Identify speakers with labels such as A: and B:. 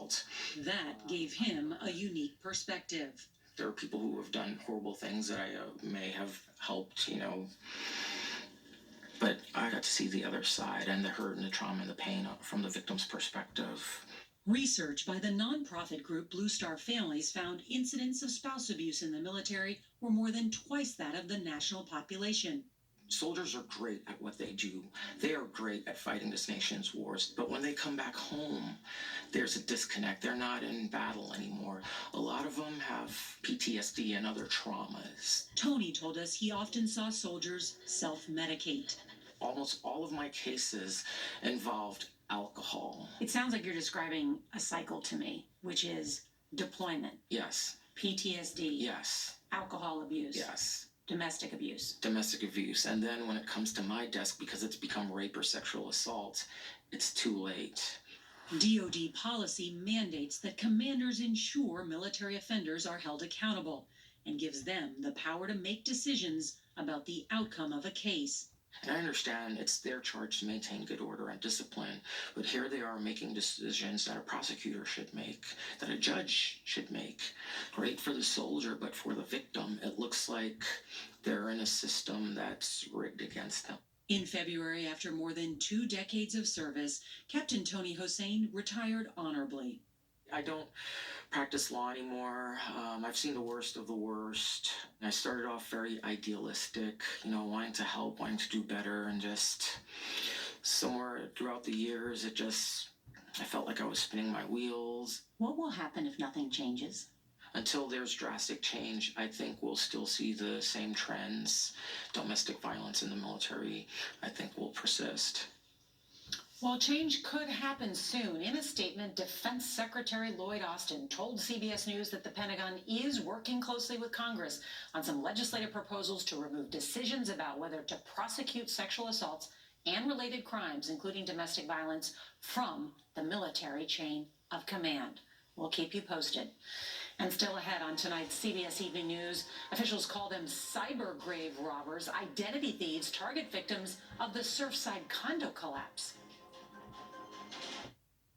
A: assault.
B: That gave him a unique perspective.
A: There are people who have done horrible things that I may have helped, but I got to see the other side and the hurt and the trauma and the pain from the victim's perspective.
B: Research by the nonprofit group Blue Star Families found incidents of spouse abuse in the military were more than twice that of the national population.
A: Soldiers are great at what they do. They are great at fighting this nation's wars. But when they come back home, there's a disconnect. They're not in battle anymore. A lot of them have PTSD and other traumas.
B: Tony told us he often saw soldiers self-medicate.
A: Almost all of my cases involved alcohol.
C: It sounds like you're describing a cycle to me, which is deployment,
A: Yes.
C: PTSD,
A: Yes.
C: alcohol abuse,
A: Yes.
C: domestic abuse.
A: Domestic abuse. And then when it comes to my desk, because it's become rape or sexual assault, it's too late.
B: DoD policy mandates that commanders ensure military offenders are held accountable and gives them the power to make decisions about the outcome of a case.
A: And I understand it's their charge to maintain good order and discipline, but here they are making decisions that a prosecutor should make, that a judge should make. Great for the soldier, but for the victim, it looks like they're in a system that's rigged against them.
B: In February, after more than 2 decades of service, Captain Tony Hossain retired honorably.
A: I don't practice law anymore. I've seen the worst of the worst. I started off very idealistic, wanting to help, wanting to do better, and just somewhere throughout the years, I felt like I was spinning my wheels.
C: What will happen if nothing changes?
A: Until there's drastic change, I think we'll still see the same trends. Domestic violence in the military, I think, will persist.
C: Well, change could happen soon. In a statement, Defense Secretary Lloyd Austin told CBS News that the Pentagon is working closely with Congress on some legislative proposals to remove decisions about whether to prosecute sexual assaults and related crimes, including domestic violence, from the military chain of command. We'll keep you posted. And still ahead on tonight's CBS Evening News, officials call them cyber grave robbers. Identity thieves target victims of the Surfside condo collapse.